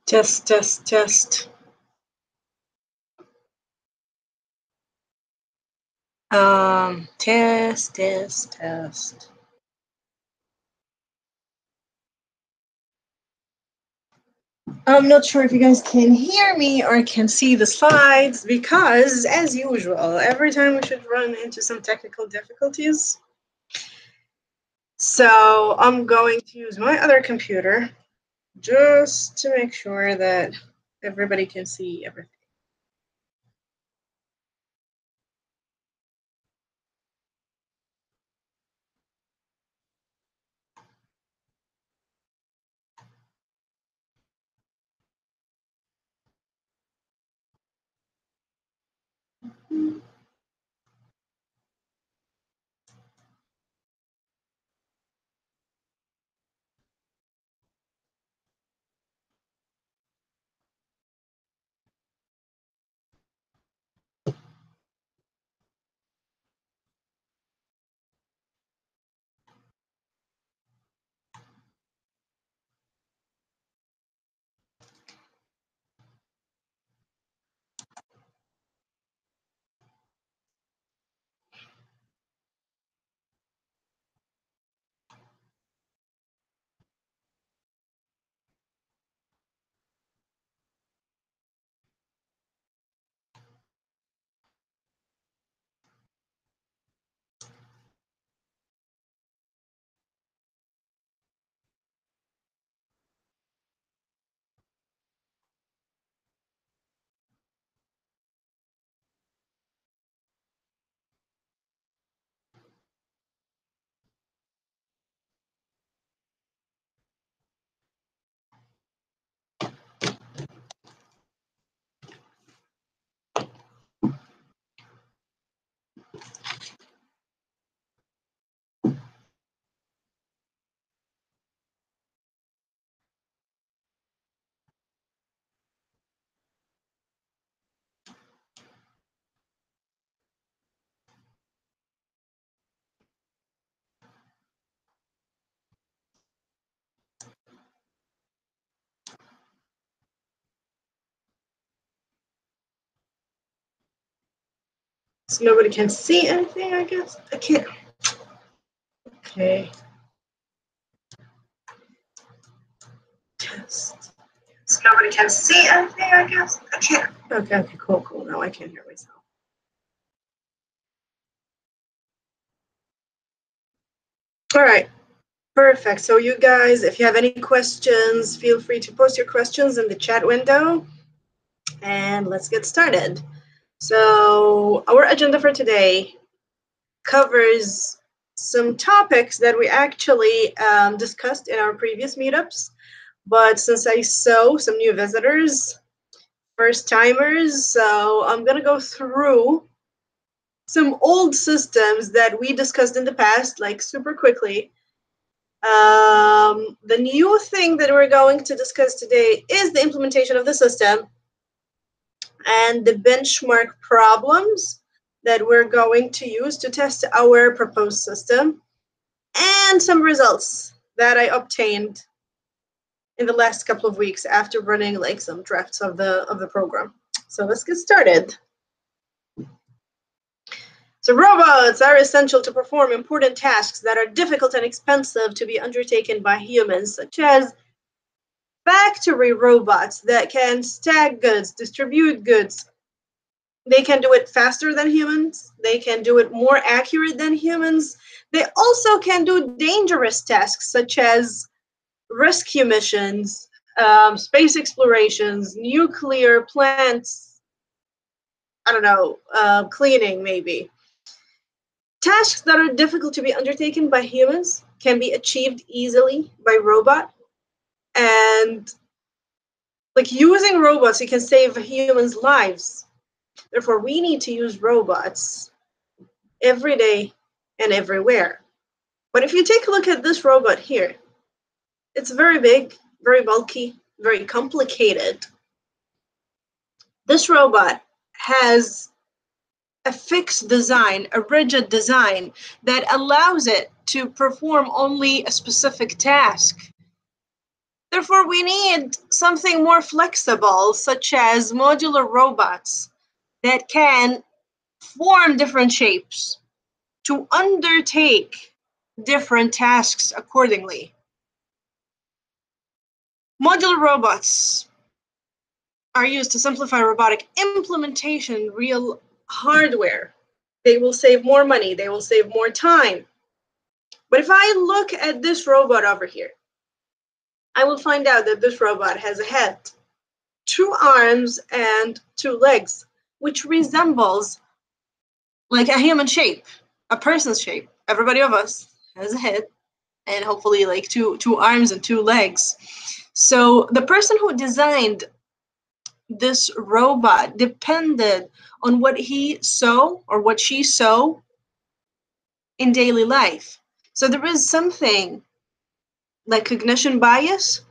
Test, test, test. Test, test, test. I'm not sure if you guys can hear me or can see the slides because, as usual, every time we should run into some technical difficulties. So I'm going to use my other computer just to make sure that everybody can see everything. So nobody can see anything, I guess? I can't. Okay. Test. So nobody can see anything, I guess? I can't. Okay, cool. Now I can hear myself. All right, perfect. So you guys, if you have any questions, feel free to post your questions in the chat window. And let's get started. So our agenda for today covers some topics that we actually discussed in our previous meetups. But since I saw some new visitors, first timers, so I'm going to go through some old systems that we discussed in the past, like super quickly. The new thing that we're going to discuss today is the implementation of the system and the benchmark problems that we're going to use to test our proposed system, and some results that I obtained in the last couple of weeks after running like some drafts of the program. So let's get started. So robots are essential to perform important tasks that are difficult and expensive to be undertaken by humans, such as factory robots that can stack goods, distribute goods. They can do it faster than humans. They can do it more accurate than humans. They also can do dangerous tasks, such as rescue missions, space explorations, nuclear plants, I don't know, cleaning maybe. Tasks that are difficult to be undertaken by humans can be achieved easily by robot. And like using robots, it can save humans' lives. Therefore, we need to use robots every day and everywhere. But if you take a look at this robot here, it's very big, very bulky, very complicated. This robot has a fixed design, a rigid design that allows it to perform only a specific task. Therefore, we need something more flexible, such as modular robots that can form different shapes to undertake different tasks accordingly. Modular robots are used to simplify robotic implementation in real hardware. They will save more money, they will save more time. But if I look at this robot over here, I will find out that this robot has a head, 2 arms, and 2 legs, which resembles like a human shape, a person's shape. Everybody of us has a head and hopefully like two arms and 2 legs. So the person who designed this robot depended on what he saw or what she saw in daily life. So there is something like cognition bias,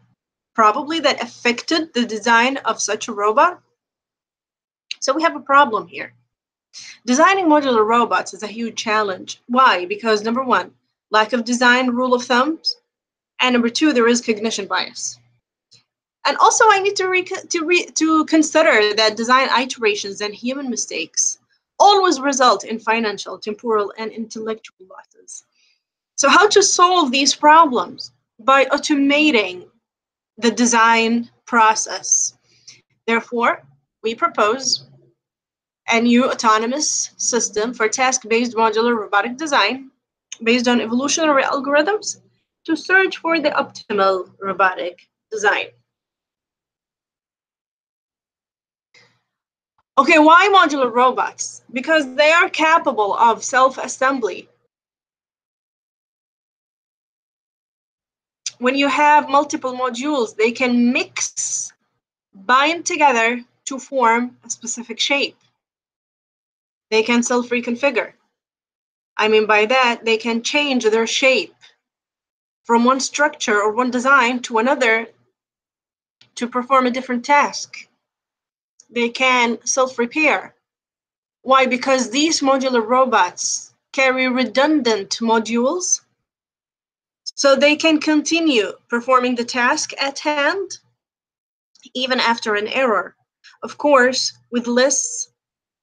probably, that affected the design of such a robot. So we have a problem here. Designing modular robots is a huge challenge. Why? Because number one, lack of design rule of thumbs, and number two, there is cognition bias. And also, I need to consider that design iterations and human mistakes always result in financial, temporal, and intellectual losses. So how to solve these problems? By automating the design process. Therefore, we propose a new autonomous system for task-based modular robotic design based on evolutionary algorithms to search for the optimal robotic design. Okay, why modular robots? Because they are capable of self-assembly. When you have multiple modules, they can mix, bind together to form a specific shape. They can self-reconfigure. I mean by that, they can change their shape from one structure or one design to another to perform a different task. They can self-repair. Why? Because these modular robots carry redundant modules, so they can continue performing the task at hand even after an error. Of course, with less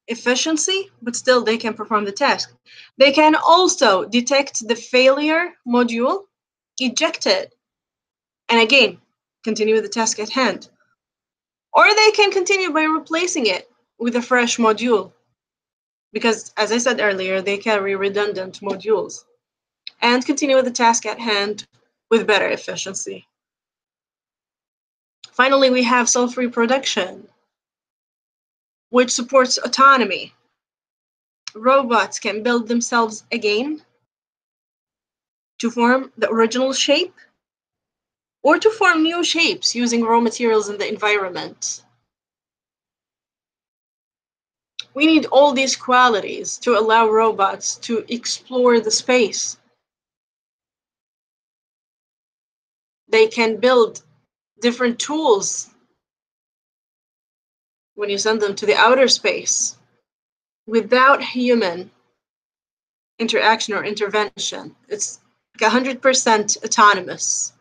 efficiency, but still they can perform the task. They can also detect the failure module, eject it, and again, continue with the task at hand. Or they can continue by replacing it with a fresh module, because as I said earlier, they carry redundant modules, and continue with the task at hand with better efficiency. Finally, we have self-reproduction, which supports autonomy. Robots can build themselves again to form the original shape or to form new shapes using raw materials in the environment. We need all these qualities to allow robots to explore the space. They can build different tools when you send them to the outer space without human interaction or intervention. It's like 100% autonomous.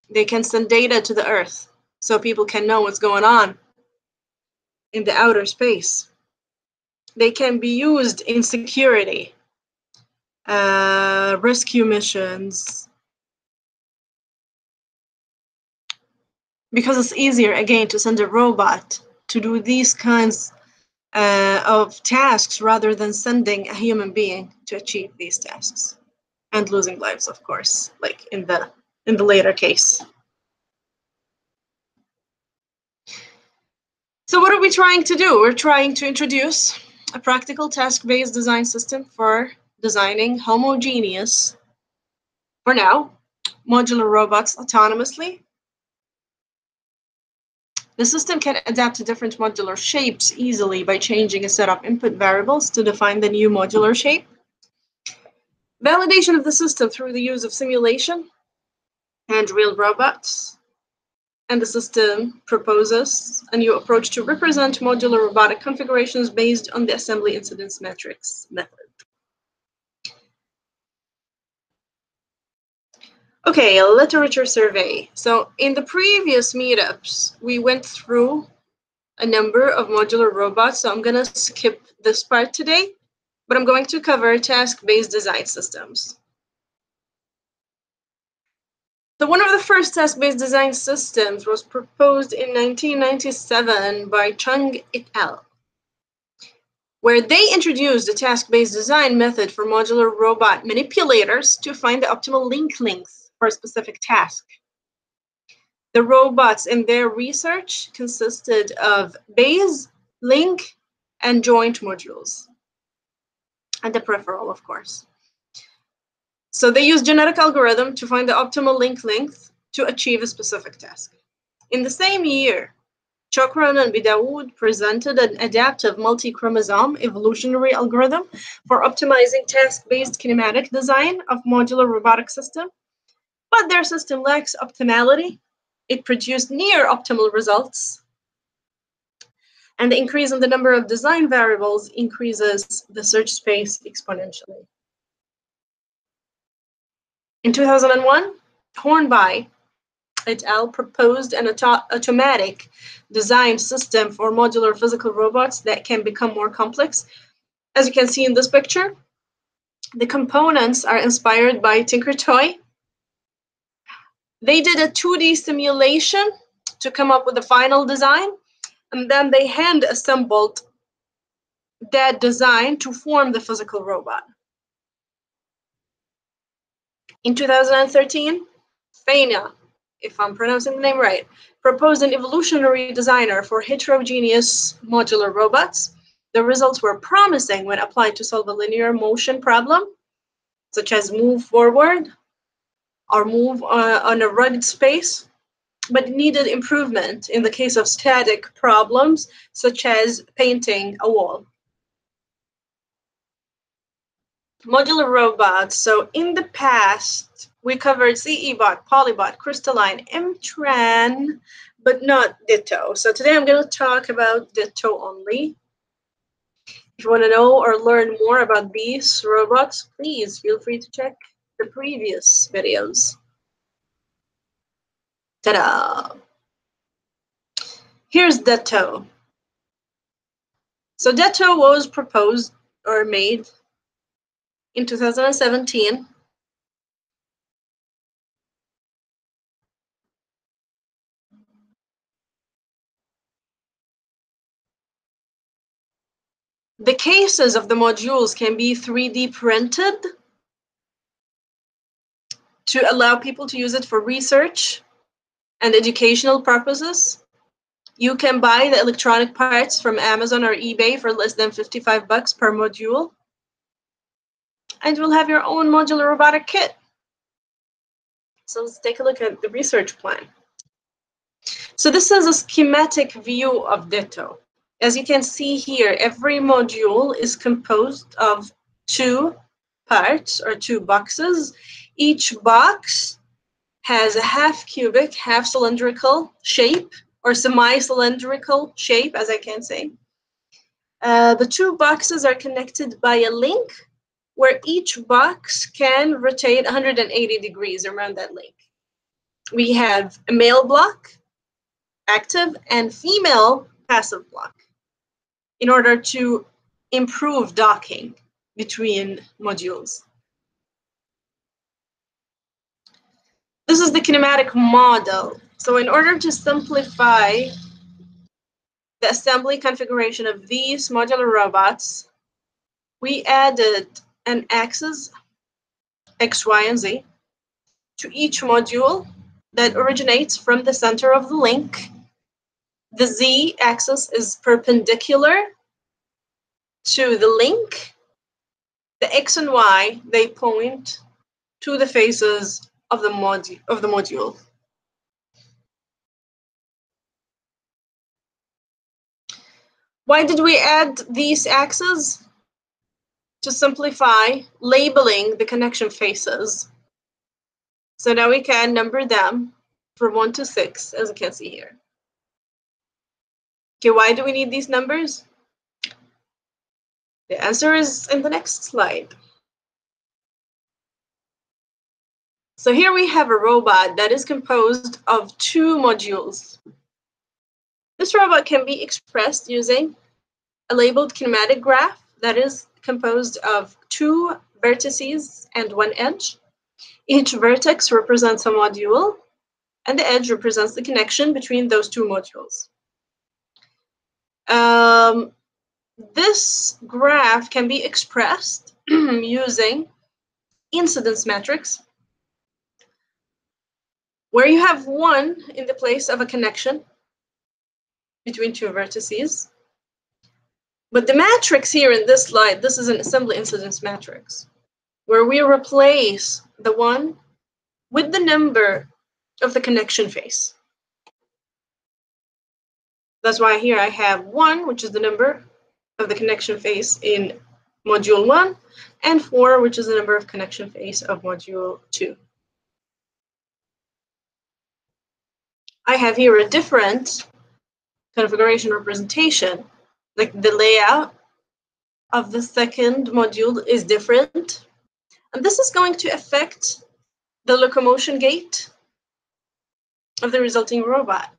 They can send data to the Earth so people can know what's going on in the outer space. They can be used in security, rescue missions, because it's easier, again, to send a robot to do these kinds of tasks rather than sending a human being to achieve these tasks, and losing lives, of course, like in the later case. So what are we trying to do? We're trying to introduce a practical task-based design system for designing homogeneous, for now, modular robots autonomously. The system can adapt to different modular shapes easily by changing a set of input variables to define the new modular shape. Validation of the system through the use of simulation and real robots. And the system proposes a new approach to represent modular robotic configurations based on the assembly incidence matrix method. Okay, a literature survey. So in the previous meetups, we went through a number of modular robots, so I'm going to skip this part today, but I'm going to cover task-based design systems. So one of the first task-based design systems was proposed in 1997 by Chung et al., where they introduced a task-based design method for modular robot manipulators to find the optimal link length for a specific task. The robots in their research consisted of base, link, and joint modules, and the peripheral, of course. So they used genetic algorithm to find the optimal link length to achieve a specific task. In the same year, Chokran and Bidawood presented an adaptive multi-chromosome evolutionary algorithm for optimizing task-based kinematic design of modular robotic system, but their system lacks optimality. It produced near optimal results, and the increase in the number of design variables increases the search space exponentially. In 2001, Hornby et al. Proposed an automatic design system for modular physical robots that can become more complex. As you can see in this picture, the components are inspired by Tinkertoy. They did a 2D simulation to come up with a final design, and then they hand assembled that design to form the physical robot. In 2013, Feina, if I'm pronouncing the name right, proposed an evolutionary designer for heterogeneous modular robots. The results were promising when applied to solve a linear motion problem, such as move forward or move on a rugged space, but needed improvement in the case of static problems, such as painting a wall. Modular robots. So in the past, we covered CEBot, Polybot, Crystalline, MTran, but not Dtto. So today I'm going to talk about Dtto only. If you want to know or learn more about these robots, please feel free to check the previous videos. Ta-da! Here's Dtto. So Dtto was proposed or made in 2017. The cases of the modules can be 3D printed to allow people to use it for research and educational purposes. You can buy the electronic parts from Amazon or eBay for less than $55 per module, and you'll have your own modular robotic kit. So let's take a look at the research plan. So this is a schematic view of Dtto. As you can see here, every module is composed of 2 parts or 2 boxes. Each box has a half cubic, half cylindrical shape, or semi-cylindrical shape, as I can say. The 2 boxes are connected by a link where each box can rotate 180 degrees around that link. We have a male block, active, and female passive block in order to improve docking between modules. This is the kinematic model. So in order to simplify the assembly configuration of these modular robots, we added an axis, X, Y, and Z, to each module that originates from the center of the link. The Z axis is perpendicular to the link. The X and Y, they point to the faces of the module. Why did we add these axes? To simplify labeling the connection faces. So now we can number them from 1 to 6, as you can see here. Okay, why do we need these numbers? The answer is in the next slide. So here we have a robot that is composed of two modules. This robot can be expressed using a labeled kinematic graph that is composed of two vertices and one edge. Each vertex represents a module, and the edge represents the connection between those two modules. This graph can be expressed using incidence metrics, where you have 1 in the place of a connection between two vertices. But the matrix here in this slide, this is an assembly incidence matrix, where we replace the 1 with the number of the connection face. That's why here I have 1, which is the number of the connection face in module 1, and 4, which is the number of connection face of module 2. I have here a different configuration representation, like the layout of the second module is different, and this is going to affect the locomotion gait of the resulting robot.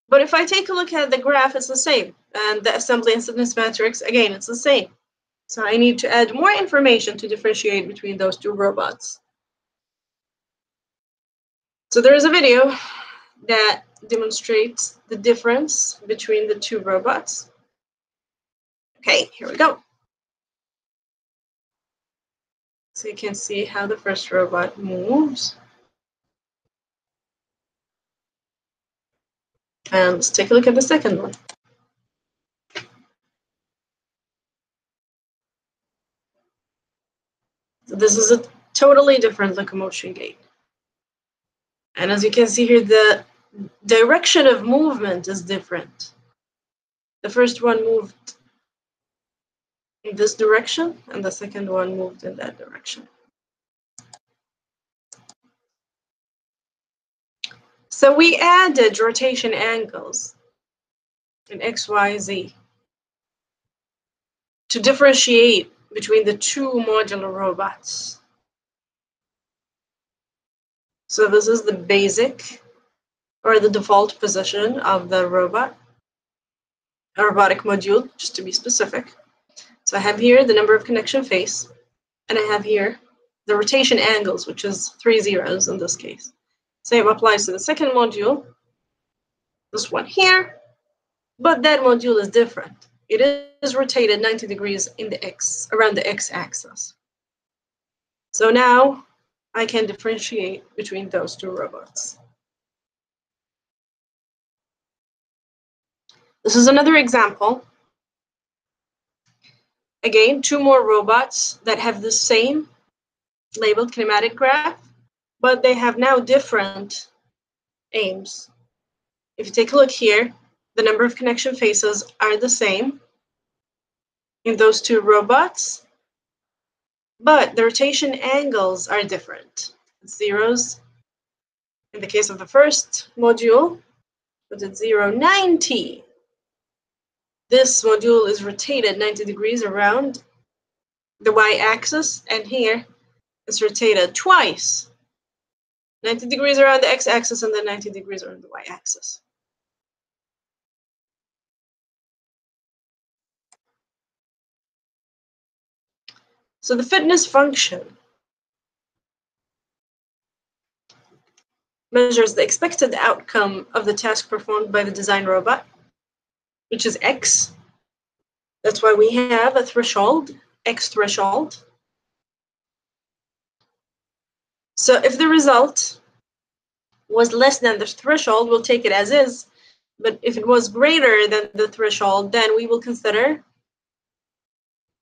But if I take a look at the graph, it's the same, and the assembly incidence matrix, again, it's the same. So I need to add more information to differentiate between those two robots. So there is a video that demonstrates the difference between the two robots. Okay, here we go. So you can see how the first robot moves. And let's take a look at the second one. So this is a totally different locomotion gait. And as you can see here, the direction of movement is different. The first one moved in this direction, and the second one moved in that direction. So we added rotation angles in X, Y, Z to differentiate between the two modular robots. So this is the basic or the default position of the robot, a robotic module, just to be specific. So I have here the number of connection face, and I have here the rotation angles, which is 3 zeros in this case. Same applies to the second module, this one here, but that module is different. It is rotated 90 degrees in the X, around the X-axis. So now I can differentiate between those two robots. This is another example. Again, two more robots that have the same labeled kinematic graph, but they have now different aims. If you take a look here, the number of connection faces are the same in those two robots, but the rotation angles are different. It's zeros. In the case of the first module, but it's 0, 90. This module is rotated 90 degrees around the y-axis, and here it's rotated twice, 90 degrees around the x-axis and then 90 degrees around the y-axis. So the fitness function measures the expected outcome of the task performed by the design robot, which is x. That's why we have a threshold, x threshold. So if the result was less than the threshold, we'll take it as is. But if it was greater than the threshold, then we will consider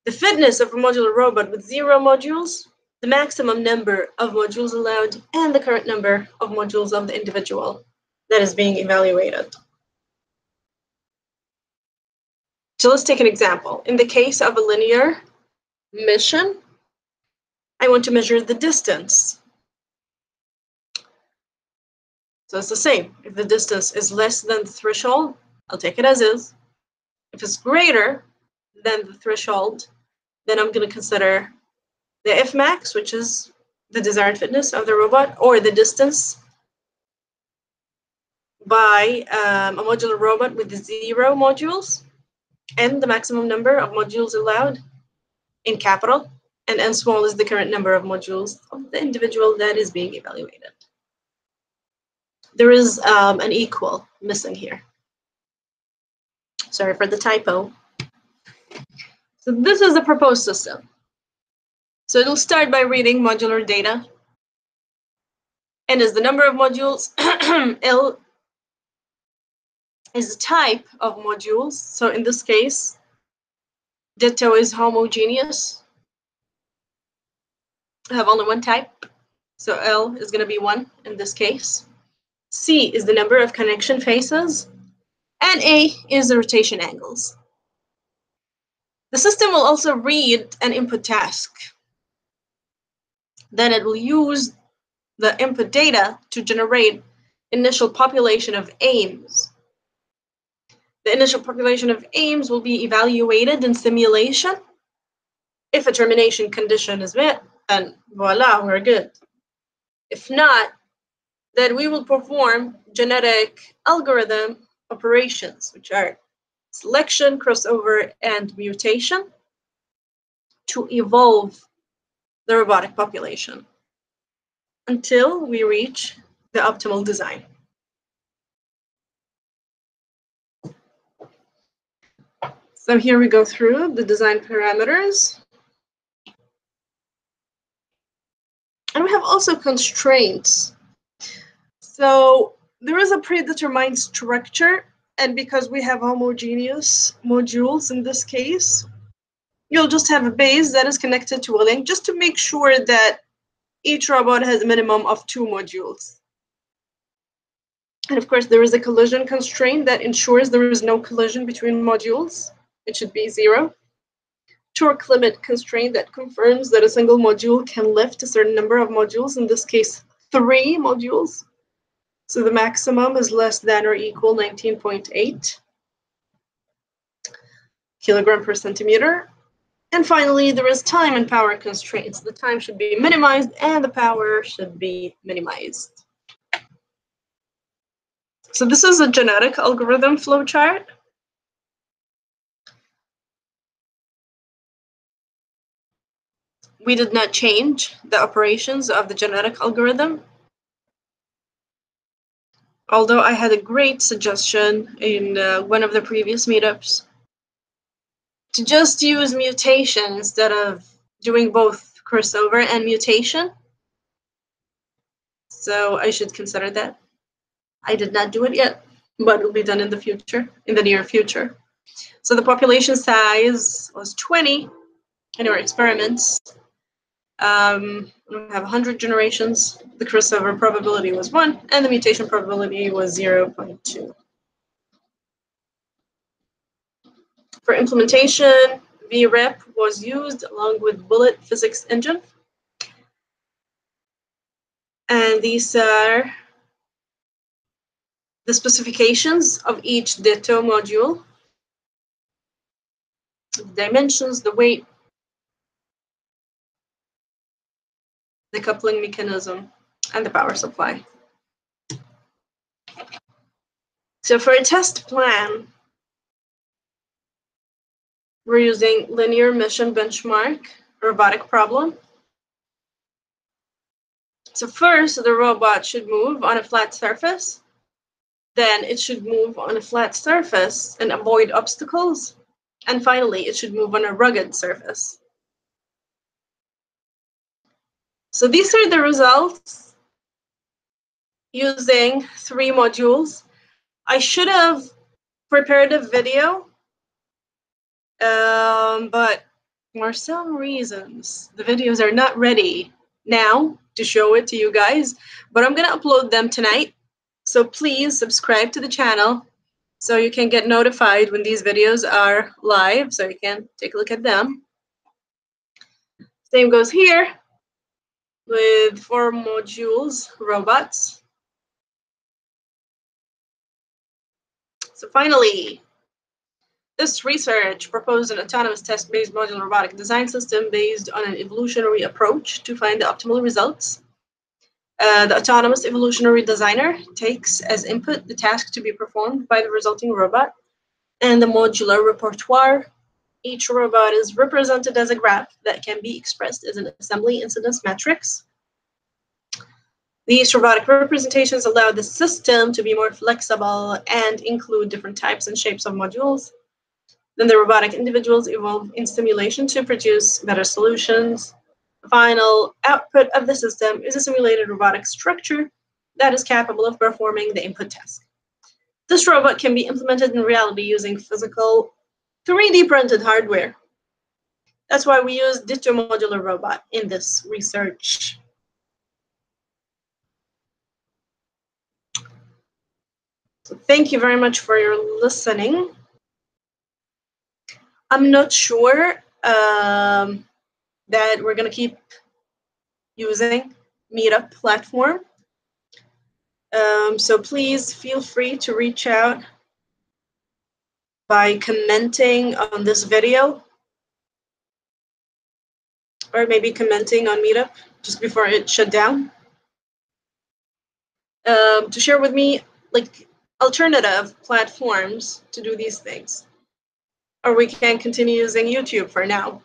the fitness of a modular robot with 0 modules, the maximum number of modules allowed, and the current number of modules of the individual that is being evaluated. So let's take an example. In the case of a linear mission, I want to measure the distance. So it's the same. If the distance is less than the threshold, I'll take it as is. If it's greater than the threshold, then I'm going to consider the F max, which is the desired fitness of the robot, or the distance by a modular robot with 0 modules, and the maximum number of modules allowed in capital, and n small is the current number of modules of the individual that is being evaluated. There is an equal missing here. Sorry for the typo. So this is the proposed system. So it'll start by reading modular data. N is the number of modules. L is the type of modules. So in this case, Dtto is homogeneous. I have only one type. So L is going to be 1 in this case. C is the number of connection faces. And A is the rotation angles. The system will also read an input task. Then it will use the input data to generate initial population of aims. The initial population of aims will be evaluated in simulation. If a termination condition is met, then voila, we're good. If not, then we will perform genetic algorithm operations, which are selection, crossover, and mutation, to evolve the robotic population until we reach the optimal design. So here we go through the design parameters. And we have also constraints. So there is a predetermined structure, and because we have homogeneous modules in this case, you'll just have a base that is connected to a link just to make sure that each robot has a minimum of 2 modules. And of course, there is a collision constraint that ensures there is no collision between modules. It should be 0. Torque limit constraint that confirms that a single module can lift a certain number of modules, in this case, 3 modules. So the maximum is less than or equal 19.8 kilogram per centimeter. And finally, there is time and power constraints. The time should be minimized and the power should be minimized. So this is a genetic algorithm flowchart. We did not change the operations of the genetic algorithm, although I had a great suggestion in one of the previous meetups to just use mutation instead of doing both crossover and mutation. So I should consider that. I did not do it yet, but it will be done in the future, in the near future. So the population size was 20 in our experiments. We have 100 generations. The crossover probability was 1, and the mutation probability was 0.2. For implementation, VREP was used along with Bullet Physics Engine. And these are the specifications of each Dtto module, the dimensions, the weight, the coupling mechanism, and the power supply. So for a test plan, we're using linear mission benchmark robotic problem. So first, the robot should move on a flat surface. Then it should move on a flat surface and avoid obstacles. And finally, it should move on a rugged surface. So these are the results using 3 modules. I should have prepared a video, but for some reasons, the videos are not ready now to show it to you guys, but I'm gonna upload them tonight. So please subscribe to the channel so you can get notified when these videos are live, so you can take a look at them. Same goes here with 4 modules, robots. So finally, This research proposed an autonomous test-based modular robotic design system based on an evolutionary approach to find the optimal results. The autonomous evolutionary designer takes as input the task to be performed by the resulting robot and the modular repertoire. Each robot is represented as a graph that can be expressed as an assembly incidence matrix. These robotic representations allow the system to be more flexible and include different types and shapes of modules. Then the robotic individuals evolve in simulation to produce better solutions. The final output of the system is a simulated robotic structure that is capable of performing the input task. This robot can be implemented in reality using physical 3D printed hardware. That's why we use Dtto modular robot in this research. So thank you very much for your listening. I'm not sure that we're going to keep using Meetup platform. So please feel free to reach out by commenting on this video, or maybe commenting on Meetup just before it shut down, to share with me like alternative platforms to do these things. Or we can continue using YouTube for now.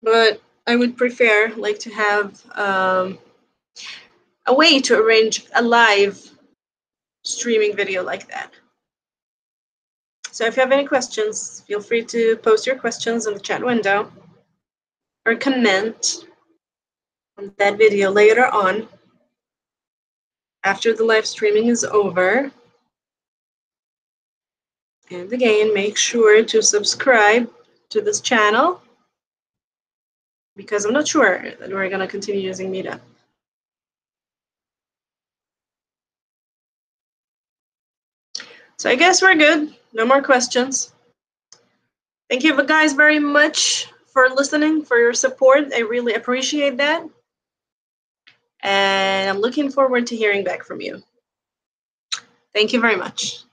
But I would prefer like to have a way to arrange a live streaming video like that. So if you have any questions, feel free to post your questions in the chat window or comment on that video later on after the live streaming is over. And again, make sure to subscribe to this channel because I'm not sure that we're going to continue using Meetup. So I guess we're good. No more questions. Thank you guys very much for listening, for your support. I really appreciate that. And I'm looking forward to hearing back from you. Thank you very much.